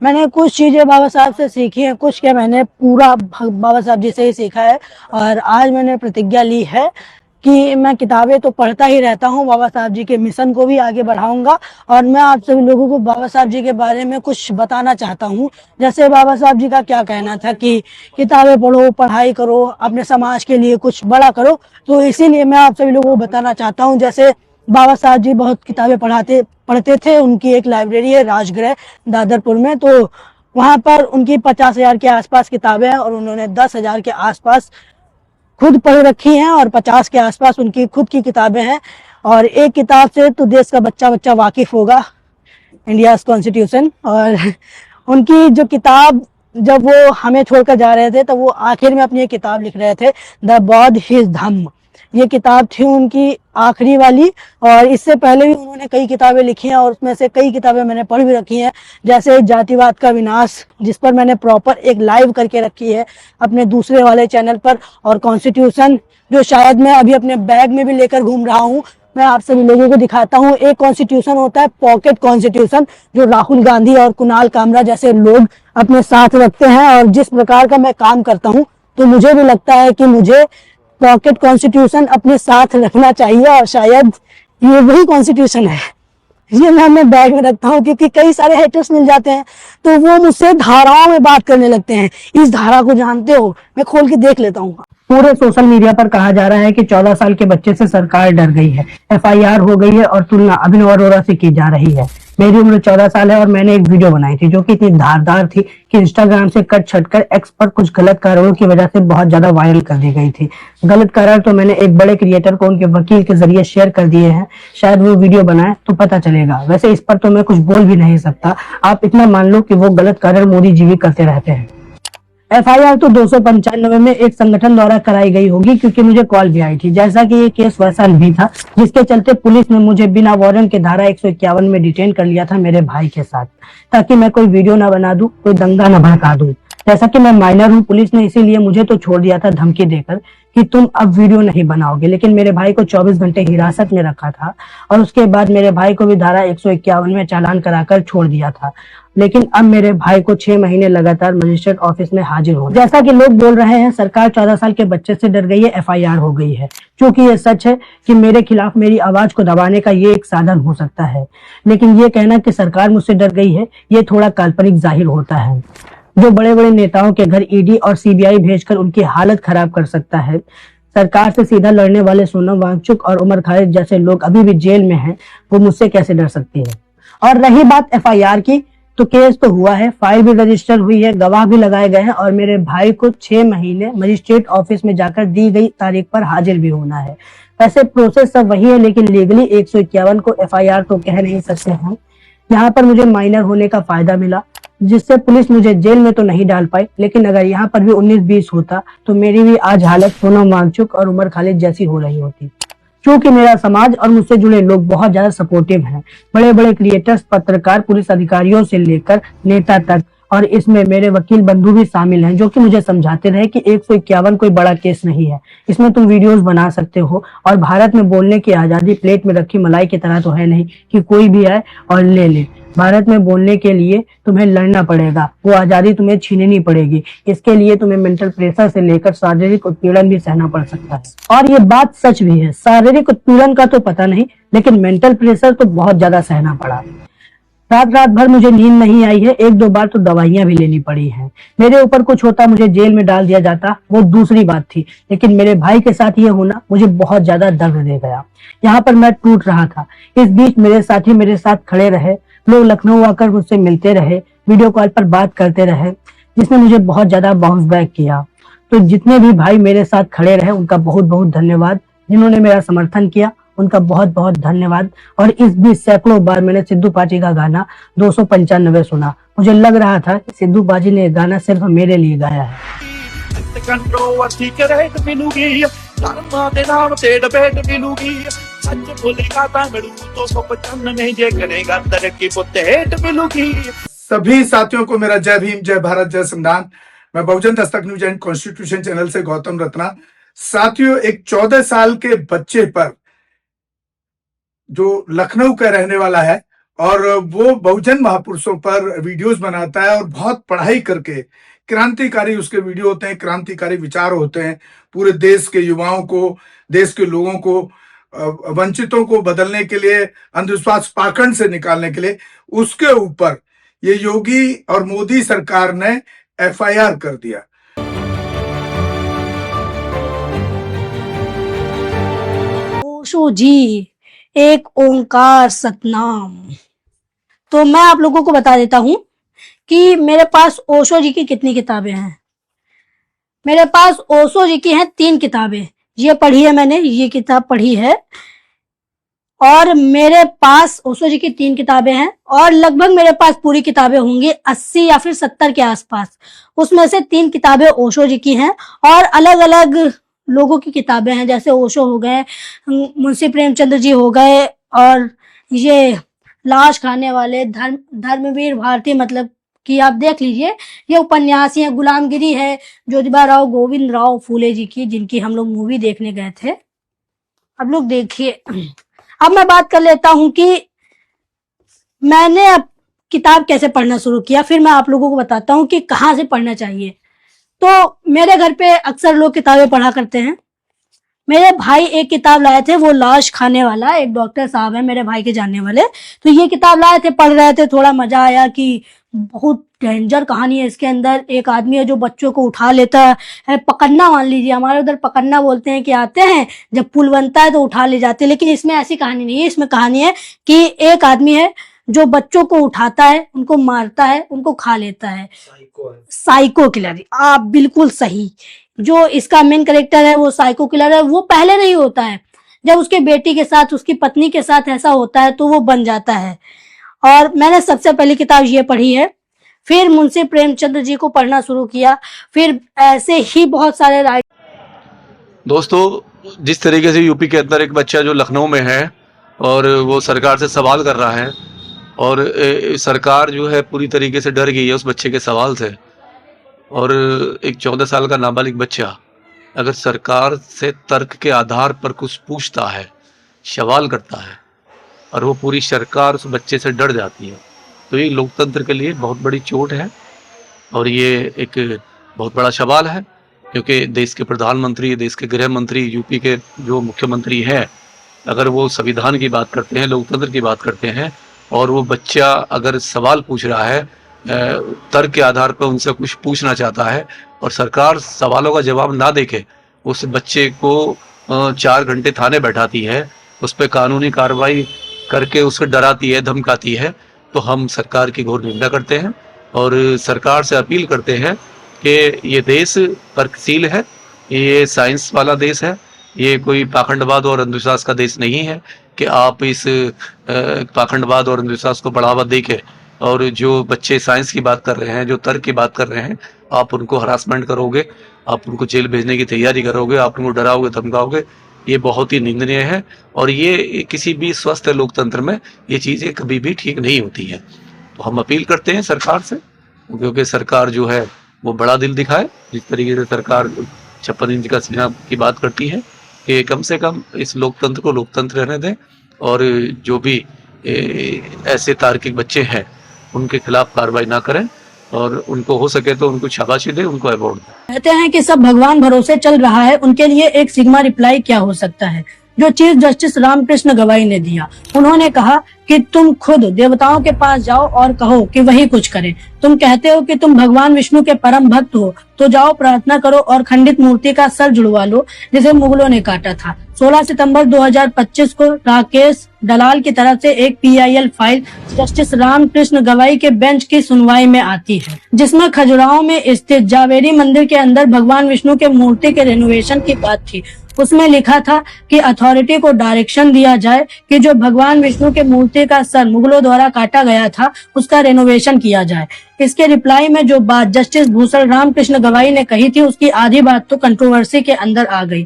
मैंने कुछ चीज़ें बाबा साहब से सीखी हैं, कुछ क्या मैंने पूरा बाबा साहब जी से ही सीखा है। और आज मैंने प्रतिज्ञा ली है कि मैं किताबें तो पढ़ता ही रहता हूँ, बाबा साहब जी के मिशन को भी आगे बढ़ाऊंगा। और मैं आप सभी लोगों को बाबा साहब जी के बारे में कुछ बताना चाहता हूँ। जैसे बाबा साहब जी का क्या कहना था कि किताबें पढ़ो, पढ़ाई करो, अपने समाज के लिए कुछ बड़ा करो। तो इसीलिए मैं आप सभी लोगों को बताना चाहता हूँ। जैसे बाबा साहब जी बहुत किताबें पढ़ते थे। उनकी एक लाइब्रेरी है राजगृह दादरपुर में, तो वहां पर उनकी 50,000 के आसपास किताबें हैं और उन्होंने 10,000 के आसपास खुद पढ़ रखी हैं और 50 के आसपास उनकी खुद की किताबें हैं। और एक किताब से तो देश का बच्चा बच्चा वाकिफ होगा, इंडिया कॉन्स्टिट्यूशन। और उनकी जो किताब, जब वो हमें छोड़कर जा रहे थे, तब वो आखिर में अपनी एक किताब लिख रहे थे, द बौद्ध हिज धम्म। ये किताब थी उनकी आखिरी वाली। और इससे पहले भी उन्होंने कई किताबें लिखी हैं और उसमें से कई किताबें मैंने पढ़ भी रखी हैं। जैसे जातिवाद का विनाश, जिस पर मैंने प्रॉपर एक लाइव करके रखी है अपने दूसरे वाले चैनल पर। और कॉन्स्टिट्यूशन, जो शायद मैं अभी अपने बैग में भी लेकर घूम रहा हूँ, मैं आप सभी लोगों को दिखाता हूँ। एक कॉन्स्टिट्यूशन होता है पॉकेट कॉन्स्टिट्यूशन, जो राहुल गांधी और कुणाल कामरा जैसे लोग अपने साथ रखते हैं। और जिस प्रकार का मैं काम करता हूँ, तो मुझे भी लगता है कि मुझे पॉकेट कॉन्स्टिट्यूशन अपने साथ रखना चाहिए। और शायद ये वही कॉन्स्टिट्यूशन है, ये मैं अपने बैग में रखता हूँ, क्योंकि कई सारे हेटर्स मिल जाते हैं तो वो मुझसे धाराओं में बात करने लगते हैं। इस धारा को जानते हो? मैं खोल के देख लेता हूँ। पूरे सोशल मीडिया पर कहा जा रहा है कि 14 साल के बच्चे से सरकार डर गई है, एफआईआर हो गई है और तुलना अभिनव अरोड़ा से की जा रही है। मेरी उम्र 14 साल है और मैंने एक वीडियो बनाई थी जो कि इतनी धारदार थी कि इंस्टाग्राम से कट छट कर एक्स पर कुछ गलत कारणों की वजह से बहुत ज्यादा वायरल कर दी गई थी। गलत कारण तो मैंने एक बड़े क्रिएटर को उनके वकील के जरिए शेयर कर दिए हैं, शायद वो वीडियो बनाए तो पता चलेगा। वैसे इस पर तो मैं कुछ बोल भी नहीं सकता, आप इतना मान लो कि वो गलत कारण मोदी जी भी करते रहते हैं। एफआईआर तो 295 में एक संगठन द्वारा कराई गई होगी, क्योंकि मुझे कॉल भी आई थी। जैसा कि ये केस वैसा नहीं था, जिसके चलते पुलिस ने मुझे बिना वारंट के धारा 151 में डिटेन कर लिया था मेरे भाई के साथ, ताकि मैं कोई वीडियो ना बना दूं, कोई दंगा न भड़का दूं। जैसा कि मैं माइनर हूं, पुलिस ने इसीलिए मुझे तो छोड़ दिया था धमकी देकर कि तुम अब वीडियो नहीं बनाओगे। लेकिन मेरे भाई को 24 घंटे हिरासत में रखा था और उसके बाद मेरे भाई को भी धारा 151 में चालान कराकर छोड़ दिया था। लेकिन अब मेरे भाई को 6 महीने लगातार मजिस्ट्रेट ऑफिस में हाजिर हो। जैसा कि लोग बोल रहे हैं सरकार 14 साल के बच्चे से डर गई है, एफआईआर हो गई है। क्योंकि ये सच है कि मेरे खिलाफ मेरी आवाज को दबाने का ये एक साधन हो सकता है। लेकिन ये कहना कि सरकार मुझसे डर गई है, ये थोड़ा काल्पनिक जाहिर होता है। जो बड़े बड़े नेताओं के घर ईडी और सीबीआई भेजकर उनकी हालत खराब कर सकता है, सरकार से सीधा लड़ने वाले सोनम वांगचुक और उमर खालिद जैसे लोग अभी भी जेल में हैं, वो मुझसे कैसे डर सकती है। और रही बात एफआईआर की, तो केस तो हुआ है, फाइल भी रजिस्टर हुई है, गवाह भी लगाए गए हैं और मेरे भाई को 6 महीने मजिस्ट्रेट ऑफिस में जाकर दी गई तारीख पर हाजिर भी होना है। वैसे प्रोसेस सब वही है, लेकिन लीगली 151 को एफआईआर तो कह नहीं सकते हैं। यहाँ पर मुझे माइनर होने का फायदा मिला, जिससे पुलिस मुझे जेल में तो नहीं डाल पाई। लेकिन अगर यहाँ पर भी 19-20 होता तो मेरी भी आज हालत सोनम वांगचुक और उमर खालिद जैसी हो रही होती। क्योंकि मेरा समाज और मुझसे जुड़े लोग बहुत ज्यादा सपोर्टिव हैं, बड़े बड़े क्रिएटर्स, पत्रकार, पुलिस अधिकारियों से लेकर नेता तक, और इसमें मेरे वकील बंधु भी शामिल हैं, जो कि मुझे समझाते रहे कि 151 कोई बड़ा केस नहीं है, इसमें तुम वीडियोस बना सकते हो। और भारत में बोलने की आजादी प्लेट में रखी मलाई की तरह तो है नहीं कि कोई भी आए और ले ले। भारत में बोलने के लिए तुम्हें लड़ना पड़ेगा, वो आजादी तुम्हें छीननी पड़ेगी। इसके लिए तुम्हें मेंटल प्रेशर से लेकर शारीरिक उत्पीड़न भी सहना पड़ सकता है। और ये बात सच भी है, शारीरिक उत्पीड़न का तो पता नहीं, लेकिन मेंटल प्रेशर तो बहुत ज्यादा सहना पड़ा। रात रात भर मुझे नींद नहीं आई है, 1-2 बार तो दवाइयां भी लेनी पड़ी हैं। मेरे ऊपर कुछ होता, मुझे जेल में डाल दिया जाता, वो दूसरी बात थी। लेकिन मेरे भाई के साथ ये होना मुझे बहुत ज्यादा दर्द दे गया। यहाँ पर मैं टूट रहा था, इस बीच मेरे साथी मेरे साथ खड़े रहे, लोग लखनऊ आकर मुझसे मिलते रहे, वीडियो कॉल पर बात करते रहे, जिसने मुझे बहुत ज्यादा बाउंस बैक किया। तो जितने भी भाई मेरे साथ खड़े रहे उनका बहुत बहुत धन्यवाद, जिन्होंने मेरा समर्थन किया उनका बहुत बहुत धन्यवाद। और इस बीच सैकड़ों बार मैंने सिद्धू पाजी का गाना 295 सुना। मुझे लग रहा था कि सिद्धू पाजी ने गाना सिर्फ मेरे लिए गाया है। सभी साथियों को मेरा जय भीम, जय भारत, जय संविधान। मैं बहुजन Dastak news and constitution channel से गौतम रत्ना। साथियों, एक 14 साल के बच्चे पर, जो लखनऊ का रहने वाला है, और वो बहुजन महापुरुषों पर वीडियोस बनाता है और बहुत पढ़ाई करके क्रांतिकारी उसके वीडियो होते हैं, क्रांतिकारी विचार होते हैं, पूरे देश के युवाओं को, देश के लोगों को, वंचितों को बदलने के लिए, अंधविश्वास पाखंड से निकालने के लिए। उसके ऊपर ये योगी और मोदी सरकार ने FIR कर दिया। ओशो जी, एक ओंकार सतनाम। तो मैं आप लोगों को बता देता हूं कि मेरे पास ओशो जी की कितनी किताबें हैं। मेरे पास ओशो जी की हैं 3 किताबें। ये पढ़ी है मैंने, ये किताब पढ़ी है, और मेरे पास ओशो जी की 3 किताबें हैं, और लगभग मेरे पास पूरी किताबें होंगी 80 या फिर 70 के आसपास। उसमें से 3 किताबें ओशो जी की हैं और अलग अलग लोगों की किताबें हैं, जैसे ओशो हो गए, मुंशी प्रेमचंद जी हो गए, और ये लाश खाने वाले धर्मवीर भारती, मतलब कि आप देख लीजिए, ये उपन्यासी है। गुलामगिरी है ज्योतिबा राव गोविंद राव फूले जी की, जिनकी हम लोग मूवी देखने गए थे। अब लोग देखिए, अब मैं बात कर लेता हूं कि मैंने अब किताब कैसे पढ़ना शुरू किया, फिर मैं आप लोगों को बताता हूं कि कहाँ से पढ़ना चाहिए। तो मेरे घर पे अक्सर लोग किताबें पढ़ा करते हैं। मेरे भाई एक किताब लाए थे, वो लाश खाने वाला, एक डॉक्टर साहब है मेरे भाई के जानने वाले, तो ये किताब लाए थे, पढ़ रहे थे, थोड़ा मजा आया कि बहुत डेंजर कहानी है इसके अंदर। एक आदमी है जो बच्चों को उठा लेता है, पकड़ना मान लीजिए, हमारे उधर पकड़ना बोलते हैं, कि आते हैं जब पुल बनता है तो उठा ले जाते हैं, लेकिन इसमें ऐसी कहानी नहीं है। इसमें कहानी है कि एक आदमी है जो बच्चों को उठाता है, उनको मारता है, उनको खा लेता है। साइको किलर, आप बिल्कुल सही। जो इसका मेन कैरेक्टर है वो साइको किलर है। वो पहले नहीं होता है, जब उसके बेटी के साथ, उसकी पत्नी के साथ ऐसा होता है तो वो बन जाता है। और मैंने सबसे पहली किताब ये पढ़ी है, फिर मुंशी प्रेमचंद जी को पढ़ना शुरू किया, फिर ऐसे ही बहुत सारे दोस्तों, जिस तरीके से यूपी के अंदर एक बच्चा जो लखनऊ में है और वो सरकार से सवाल कर रहा है, और सरकार जो है पूरी तरीके से डर गई है उस बच्चे के सवाल से। और एक 14 साल का नाबालिग बच्चा अगर सरकार से तर्क के आधार पर कुछ पूछता है, सवाल करता है, और वो पूरी सरकार उस बच्चे से डर जाती है, तो ये लोकतंत्र के लिए बहुत बड़ी चोट है। और ये एक बहुत बड़ा सवाल है, क्योंकि देश के प्रधानमंत्री, देश के गृह मंत्री, यूपी के जो मुख्यमंत्री हैं, अगर वो संविधान की बात करते हैं, लोकतंत्र की बात करते हैं, और वो बच्चा अगर सवाल पूछ रहा है, तर्क के आधार पर उनसे कुछ पूछना चाहता है, और सरकार सवालों का जवाब ना देके उस बच्चे को 4 घंटे थाने बैठाती है, उस पर कानूनी कार्रवाई करके उसे डराती है, धमकाती है, तो हम सरकार की घोर निंदा करते हैं और सरकार से अपील करते हैं कि ये देश तर्कशील है, ये साइंस वाला देश है, ये कोई पाखंडवाद और अंधविश्वास का देश नहीं है कि आप इस पाखंडवाद और अंधविश्वास को बढ़ावा देके, और जो बच्चे साइंस की बात कर रहे हैं, जो तर्क की बात कर रहे हैं, आप उनको हरासमेंट करोगे, आप उनको जेल भेजने की तैयारी करोगे, आप उनको डराओगे, धमकाओगे, ये बहुत ही निंदनीय है। और ये किसी भी स्वस्थ लोकतंत्र में ये चीज़ें कभी भी ठीक नहीं होती हैं। तो हम अपील करते हैं सरकार से, क्योंकि सरकार जो है वो बड़ा दिल दिखाए। जिस तरीके से सरकार 56 इंच का सीना की बात करती है, कि कम से कम इस लोकतंत्र को लोकतंत्र रहने दें, और जो भी ऐसे तार्किक बच्चे हैं उनके खिलाफ कार्रवाई ना करें, और उनको हो सके तो उनको शाबाशी दें, उनको अवार्ड दें। कहते हैं कि सब भगवान भरोसे चल रहा है, उनके लिए एक सिग्मा रिप्लाई क्या हो सकता है, जो चीफ जस्टिस रामकृष्ण गवाई ने दिया। उन्होंने कहा कि तुम खुद देवताओं के पास जाओ और कहो कि वही कुछ करें। तुम कहते हो कि तुम भगवान विष्णु के परम भक्त हो, तो जाओ प्रार्थना करो और खंडित मूर्ति का सर जुड़वा लो, जिसे मुगलों ने काटा था। 16 सितंबर 2025 को राकेश दलाल की तरफ से एक PIL फाइल जस्टिस रामकृष्ण गवाई के बेंच की सुनवाई में आती है, जिसमें खजुराहो में स्थित जावेरी मंदिर के अंदर भगवान विष्णु के मूर्ति के रेनोवेशन की बात थी। उसमें लिखा था कि अथॉरिटी को डायरेक्शन दिया जाए कि जो भगवान विष्णु के मूर्ति का सर मुगलों द्वारा काटा गया था, उसका रेनोवेशन किया जाए। इसके रिप्लाई में जो बात जस्टिस भूषण रामकृष्ण गवाई ने कही थी, उसकी आधी बात तो कंट्रोवर्सी के अंदर आ गई।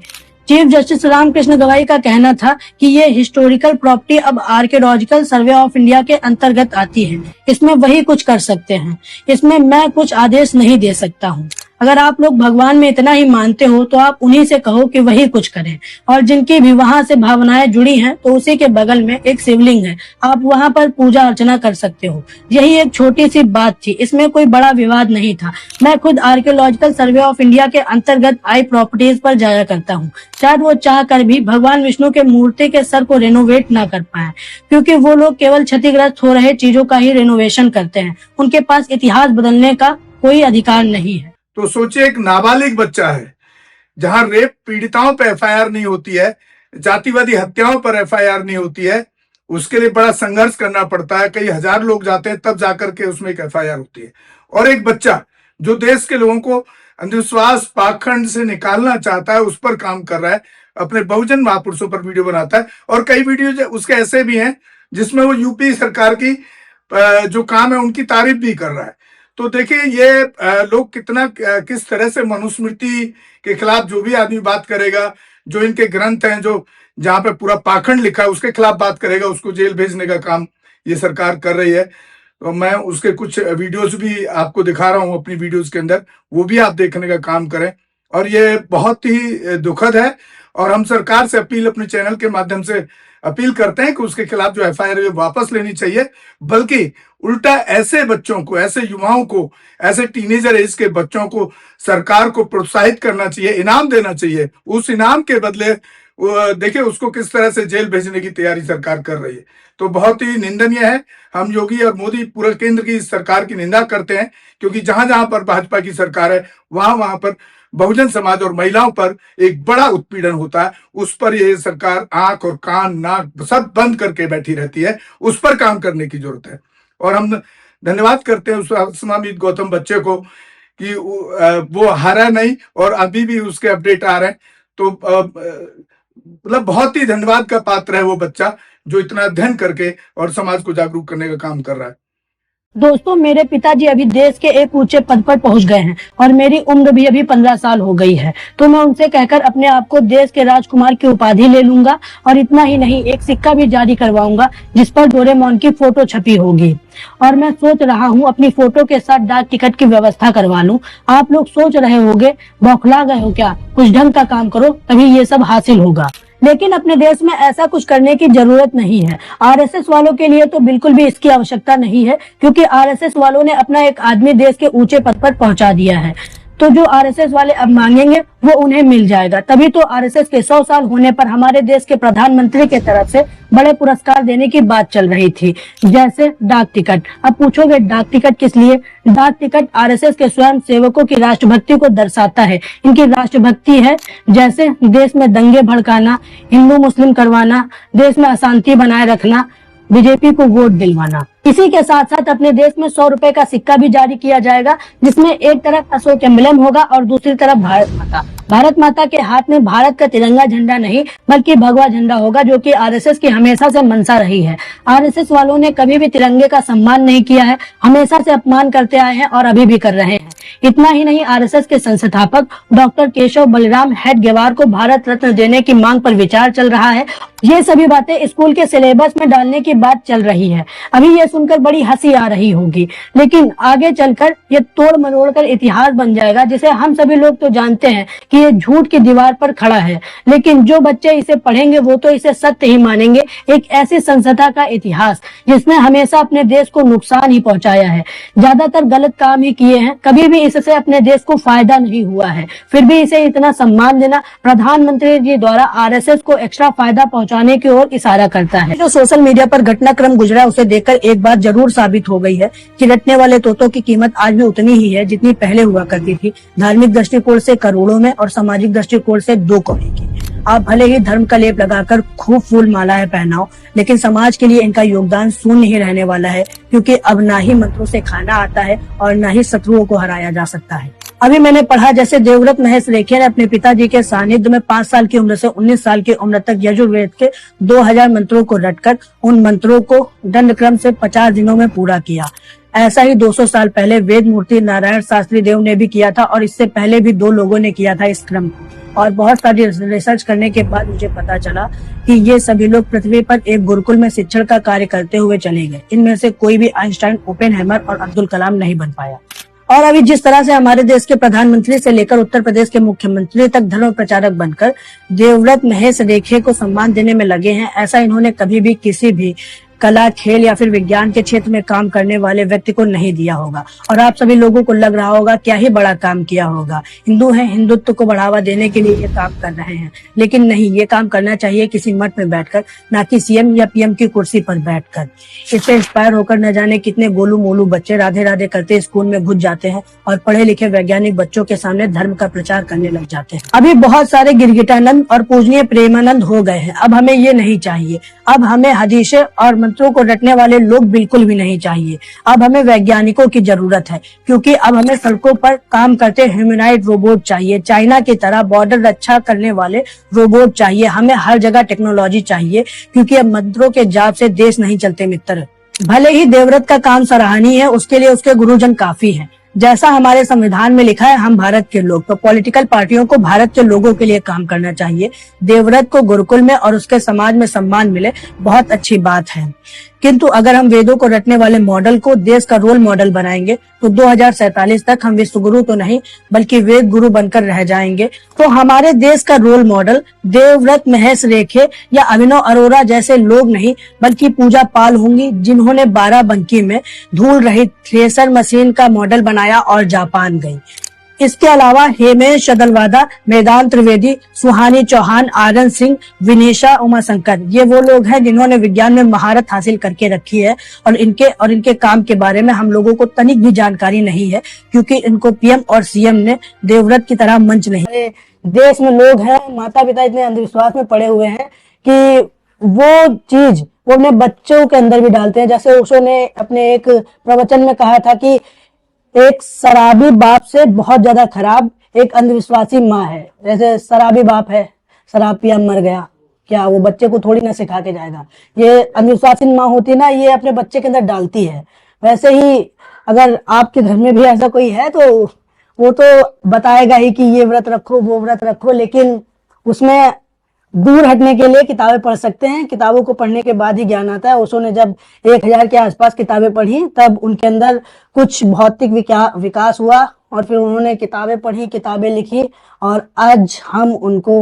चीफ जस्टिस रामकृष्ण गवाई का कहना था कि ये हिस्टोरिकल प्रॉपर्टी अब आर्कियोलॉजिकल सर्वे ऑफ इंडिया के अंतर्गत आती है, इसमें वही कुछ कर सकते हैं, इसमें मैं कुछ आदेश नहीं दे सकता हूँ। अगर आप लोग भगवान में इतना ही मानते हो तो आप उन्हीं से कहो कि वही कुछ करें। और जिनकी भी वहां से भावनाएं जुड़ी हैं तो उसी के बगल में एक शिवलिंग है, आप वहां पर पूजा अर्चना कर सकते हो। यही एक छोटी सी बात थी, इसमें कोई बड़ा विवाद नहीं था। मैं खुद आर्कियोलॉजिकल सर्वे ऑफ इंडिया के अंतर्गत आई प्रॉपर्टीज पर जाया करता हूँ। शायद वो चाह कर भी भगवान विष्णु के मूर्ति के सर को रेनोवेट ना कर पाए, क्योंकि वो लोग केवल क्षतिग्रस्त हो रहे चीजों का ही रेनोवेशन करते हैं। उनके पास इतिहास बदलने का कोई अधिकार नहीं है। तो सोचिए, एक नाबालिग बच्चा है, जहां रेप पीड़िताओं पर एफआईआर नहीं होती है, जातिवादी हत्याओं पर एफआईआर नहीं होती है, उसके लिए बड़ा संघर्ष करना पड़ता है। कई हजार लोग जाते हैं तब जाकर के उसमें एक एफआईआर होती है। और एक बच्चा जो देश के लोगों को अंधविश्वास पाखंड से निकालना चाहता है, उस पर काम कर रहा है, अपने बहुजन महापुरुषों पर वीडियो बनाता है। और कई वीडियो उसके ऐसे भी हैं जिसमें वो यूपी सरकार की जो काम है उनकी तारीफ भी कर रहा है। तो देखिए, ये लोग किस तरह से मनुस्मृति के खिलाफ जो भी आदमी बात करेगा, जो इनके ग्रंथ हैं, जो जहां पे पूरा पाखंड लिखा है उसके खिलाफ बात करेगा, उसको जेल भेजने का काम ये सरकार कर रही है। तो मैं उसके कुछ वीडियोस भी आपको दिखा रहा हूं अपनी वीडियोस के अंदर, वो भी आप देखने का काम करें। और ये बहुत ही दुखद है और हम सरकार से अपने चैनल के माध्यम से अपील करते हैं कि उसके खिलाफ जो एफआईआर है वापस लेनी चाहिए, बल्कि उल्टा ऐसे बच्चों को, ऐसे युवाओं को, ऐसे टीनेजर एज के बच्चों को सरकार को प्रोत्साहित करना चाहिए, इनाम देना चाहिए। उस इनाम के बदले देखिए उसको किस तरह से जेल भेजने की तैयारी सरकार कर रही है। तो बहुत ही निंदनीय है। हम योगी और मोदी पूरे केंद्र की सरकार की निंदा करते हैं, क्योंकि जहां जहां पर भाजपा की सरकार है वहां वहां पर बहुजन समाज और महिलाओं पर एक बड़ा उत्पीड़न होता है। उस पर ये सरकार आंख और कान नाक सब बंद करके बैठी रहती है। उस पर काम करने की जरूरत है। और हम धन्यवाद करते हैं उस अस्मामीत गौतम बच्चे को कि वो हारा नहीं और अभी भी उसके अपडेट आ रहे हैं। तो मतलब बहुत ही धन्यवाद का पात्र है वो बच्चा जो इतना अध्ययन करके और समाज को जागरूक करने का काम कर रहा है। दोस्तों, मेरे पिताजी अभी देश के एक ऊंचे पद पर पहुंच गए हैं और मेरी उम्र भी अभी 15 साल हो गई है। तो मैं उनसे कहकर अपने आप को देश के राजकुमार की उपाधि ले लूंगा। और इतना ही नहीं, एक सिक्का भी जारी करवाऊंगा जिस पर डोरेमोन की फोटो छपी होगी। और मैं सोच रहा हूँ अपनी फोटो के साथ डाक टिकट की व्यवस्था करवा लूं। आप लोग सोच रहे होंगे बौखला गए हो क्या, कुछ ढंग का काम करो तभी ये सब हासिल होगा। लेकिन अपने देश में ऐसा कुछ करने की जरूरत नहीं है। आरएसएस वालों के लिए तो बिल्कुल भी इसकी आवश्यकता नहीं है, क्योंकि आरएसएस वालों ने अपना एक आदमी देश के ऊंचे पद पर पहुंचा दिया है। तो जो आरएसएस वाले अब मांगेंगे वो उन्हें मिल जाएगा। तभी तो आरएसएस के 100 साल होने पर हमारे देश के प्रधानमंत्री के तरफ से बड़े पुरस्कार देने की बात चल रही थी, जैसे डाक टिकट। अब पूछोगे डाक टिकट किस लिए? डाक टिकट आरएसएस के स्वयं सेवकों की राष्ट्रभक्ति को दर्शाता है। इनकी राष्ट्रभक्ति है जैसे देश में दंगे भड़काना, हिंदू मुस्लिम करवाना, देश में अशांति बनाए रखना, बीजेपी को वोट दिलवाना। इसी के साथ साथ अपने देश में 100 रुपए का सिक्का भी जारी किया जाएगा, जिसमें एक तरफ अशोक एम्बलम होगा और दूसरी तरफ भारत माता। भारत माता के हाथ में भारत का तिरंगा झंडा नहीं बल्कि भगवा झंडा होगा, जो कि आरएसएस की हमेशा से मंशा रही है। आरएसएस वालों ने कभी भी तिरंगे का सम्मान नहीं किया है, हमेशा से अपमान करते आए हैं और अभी भी कर रहे हैं। इतना ही नहीं, आरएसएस के संस्थापक डॉक्टर केशव बलिराम हेडगेवार को भारत रत्न देने की मांग पर विचार चल रहा है। ये सभी बातें स्कूल के सिलेबस में डालने की बात चल रही है। अभी ये सुनकर बड़ी हंसी आ रही होगी, लेकिन आगे चलकर ये तोड़ मरोड़ कर इतिहास बन जाएगा, जिसे हम सभी लोग तो जानते हैं कि ये झूठ की दीवार पर खड़ा है। लेकिन जो बच्चे इसे पढ़ेंगे वो तो इसे सत्य ही मानेंगे। एक ऐसी संस्था का इतिहास जिसने हमेशा अपने देश को नुकसान ही पहुंचाया है, ज्यादातर गलत काम ही किए हैं, कभी भी इससे अपने देश को फायदा नहीं हुआ है, फिर भी इसे इतना सम्मान देना प्रधानमंत्री जी द्वारा आरएसएस को एक्स्ट्रा फायदा पहुंचाने की ओर इशारा करता है। जो सोशल मीडिया पर घटनाक्रम गुजरा उसे देखकर एक बात जरूर साबित हो गई है कि रटने वाले तोतों की कीमत आज भी उतनी ही है जितनी पहले हुआ करती थी। धार्मिक दृष्टिकोण से करोड़ों में और सामाजिक दृष्टिकोण से 2 कौड़ी की। आप भले ही धर्म का लेप लगाकर खूब फूल मालाएं पहनाओ, लेकिन समाज के लिए इनका योगदान शून्य ही रहने वाला है, क्योंकि अब ना ही मंत्रों से खाना आता है और ना ही शत्रुओं को हराया जा सकता है। अभी मैंने पढ़ा जैसे देवव्रत महेश रेखिया ने अपने पिताजी के सानिध्य में 5 साल की उम्र से 19 साल की उम्र तक यजुर्वेद के 2000 मंत्रों को रटकर उन मंत्रों को दंड क्रम से 50 दिनों में पूरा किया। ऐसा ही 200 साल पहले वेद मूर्ति नारायण शास्त्री देव ने भी किया था, और इससे पहले भी 2 लोगों ने किया था इस क्रम को। और बहुत सारी रिसर्च करने के बाद मुझे पता चला कि ये सभी लोग पृथ्वी पर एक गुरुकुल में शिक्षण का कार्य करते हुए चले गए। इनमें से कोई भी आइंस्टाइन, ओपेनहाइमर और अब्दुल कलाम नहीं बन पाया। और अभी जिस तरह से हमारे देश के प्रधानमंत्री से लेकर उत्तर प्रदेश के मुख्यमंत्री तक धर्म प्रचारक बनकर देवव्रत महेश रेखे को सम्मान देने में लगे हैं, ऐसा इन्होंने कभी भी किसी भी कला, खेल या फिर विज्ञान के क्षेत्र में काम करने वाले व्यक्ति को नहीं दिया होगा। और आप सभी लोगों को लग रहा होगा क्या ही बड़ा काम किया होगा, हिंदू हैं, हिंदुत्व को बढ़ावा देने के लिए ये काम कर रहे हैं, लेकिन नहीं, ये काम करना चाहिए किसी मठ में बैठकर, ना कि सीएम या पीएम की कुर्सी पर बैठकर। इससे इंस्पायर होकर न जाने कितने गोलू मोलू बच्चे राधे राधे करते स्कूल में घुस जाते हैं और पढ़े लिखे वैज्ञानिक बच्चों के सामने धर्म का प्रचार करने लग जाते हैं। अभी बहुत सारे गिरगिटानंद और पूजनीय प्रेमानंद हो गए हैं, अब हमें ये नहीं चाहिए। अब हमें हदीसें और मंत्रों को रटने वाले लोग बिल्कुल भी नहीं चाहिए। अब हमें वैज्ञानिकों की जरूरत है, क्योंकि अब हमें सड़कों पर काम करते ह्यूमनॉइड रोबोट चाहिए, चाइना की तरह बॉर्डर रक्षा करने वाले रोबोट चाहिए। हमें हर जगह टेक्नोलॉजी चाहिए, क्योंकि अब मंत्रों के जाप से देश नहीं चलते मित्र। भले ही देवव्रत का काम सराहनीय है, उसके लिए उसके गुरुजन काफी हैं। जैसा हमारे संविधान में लिखा है, हम भारत के लोग, तो पॉलिटिकल पार्टियों को भारत के लोगों के लिए काम करना चाहिए। देवव्रत को गुरुकुल में और उसके समाज में सम्मान मिले, बहुत अच्छी बात है। किंतु अगर हम वेदों को रटने वाले मॉडल को देश का रोल मॉडल बनाएंगे तो 2047 तक हम विश्व गुरु तो नहीं बल्कि वेद गुरु बनकर रह जाएंगे। तो हमारे देश का रोल मॉडल देवव्रत महेश रेखे या अभिनव अरोरा जैसे लोग नहीं बल्कि पूजा पाल होंगी, जिन्होंने 12बंकी में धूल रहित थ्रेसर मशीन का मॉडल बनाया और जापान गई। इसके अलावा हेमेश शदलवादा, मैदान त्रिवेदी, सुहानी चौहान, आनंद सिंह, विनेशा उमाशंकर, ये वो लोग हैं जिन्होंने विज्ञान में महारत हासिल करके रखी है और इनके काम के बारे में हम लोगों को तनिक भी जानकारी नहीं है, क्योंकि इनको पीएम और सीएम ने देवव्रत की तरह मंच नहीं। देश में लोग हैं, माता पिता इतने अंधविश्वास में पड़े हुए हैं कि वो चीज वो अपने बच्चों के अंदर भी डालते हैं। जैसे ओशो ने अपने एक प्रवचन में कहा था कि एक शराबी बाप से बहुत ज्यादा खराब एक अंधविश्वासी माँ है। जैसे शराबी बाप है, शराब पिया मर गया, क्या वो बच्चे को थोड़ी ना सिखा के जाएगा। ये अंधविश्वासी माँ होती ना, ये अपने बच्चे के अंदर डालती है। वैसे ही अगर आपके घर में भी ऐसा कोई है तो वो तो बताएगा ही कि ये व्रत रखो, वो व्रत रखो, लेकिन उसमें दूर हटने के लिए किताबें पढ़ सकते हैं। किताबों को पढ़ने के बाद ही ज्ञान आता है। ओशो ने जब 1000 के आसपास किताबें पढ़ी तब उनके अंदर कुछ भौतिक विकास हुआ और फिर उन्होंने किताबें पढ़ी, किताबें लिखी और आज हम उनको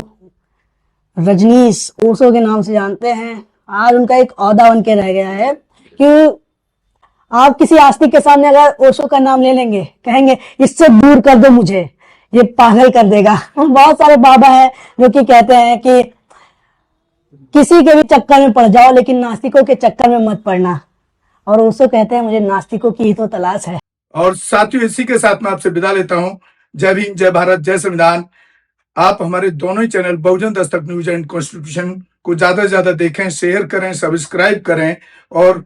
रजनीश ओशो के नाम से जानते हैं। आज उनका एक ओहदा बन के रह गया है कि आप किसी आस्तिक के सामने अगर ओशो का नाम ले लेंगे, कहेंगे इससे दूर कर दो मुझे, ये पागल कर देगा। बहुत सारे बाबा हैं जो कि कहते हैं कि किसी के भी चक्कर में पड़ जाओ लेकिन नास्तिकों के चक्कर में मत पड़ना, और ओशो कहते हैं मुझे नास्तिकों की ही तो तलाश है। और साथियों, इसी के साथ मैं आपसे विदा लेता हूं। जय भीम, जय भारत, जय संविधान। आप हमारे दोनों ही channel Bahujan Dastak news and constitution को ज्यादा से ज्यादा देखें, शेयर करें, सब्सक्राइब करें और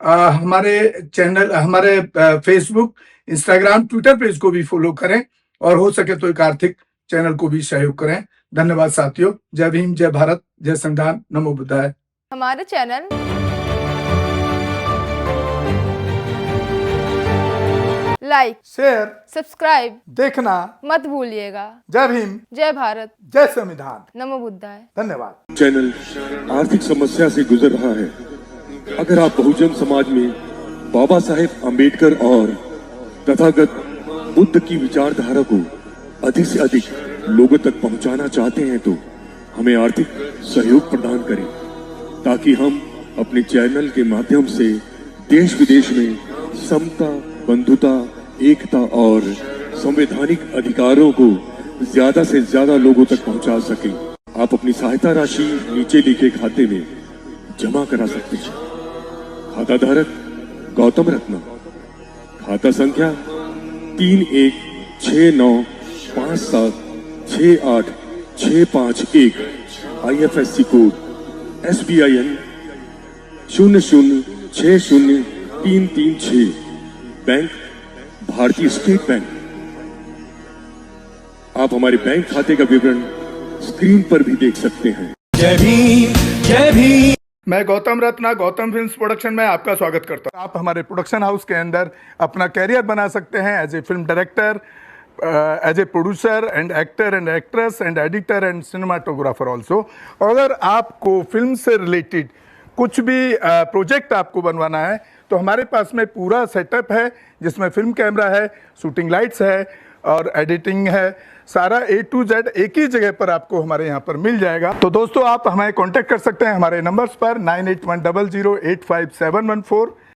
हमारे चैनल, हमारे फेसबुक, इंस्टाग्राम, ट्विटर पेज को भी फॉलो करें और हो सके तो एक आर्थिक चैनल को भी सहयोग करें। धन्यवाद साथियों। जय भीम, जय भारत, जय संविधान, नमो बुद्धाय। हमारे चैनल लाइक, शेयर, सब्सक्राइब देखना मत भूलिएगा। जय भीम, जय भारत, जय संविधान, नमो बुद्धाय। धन्यवाद। चैनल आर्थिक समस्या से गुजर रहा है। अगर आप बहुजन समाज में बाबा साहेब अम्बेडकर और तथागत बुद्ध की विचारधारा को अधिक से अधिक लोगों तक पहुंचाना चाहते हैं तो हमें आर्थिक सहयोग प्रदान करें, ताकि हम अपने चैनल के माध्यम से देश विदेश में समता, बंधुता, एकता और संवैधानिक अधिकारों को ज्यादा से ज्यादा लोगों तक पहुंचा सकें। आप अपनी सहायता राशि नीचे लिखे खाते में जमा करा सकते हैं। खाता धारक गौतम रत्ना, खाता संख्या 3169576865 IFSC कोड SBIN 0060336, बैंक भारतीय स्टेट बैंक। आप हमारे बैंक खाते का विवरण स्क्रीन पर भी देख सकते हैं। जय भीम, जय भीम। मैं गौतम रत्ना गौतम फिल्म्स प्रोडक्शन में आपका स्वागत करता हूं। आप हमारे प्रोडक्शन हाउस के अंदर अपना कैरियर बना सकते हैं as a film director, as a producer and actor and actress and editor and cinematographer also. अगर आपको फिल्म से रिलेटेड कुछ भी प्रोजेक्ट आपको बनवाना है तो हमारे पास में पूरा सेटअप है, जिसमें फिल्म कैमरा है, शूटिंग लाइट्स है और एडिटिंग है। सारा A to Z एक ही जगह पर आपको हमारे यहाँ पर मिल जाएगा। तो दोस्तों आप हमें कांटेक्ट कर सकते हैं हमारे नंबर्स पर 9810085714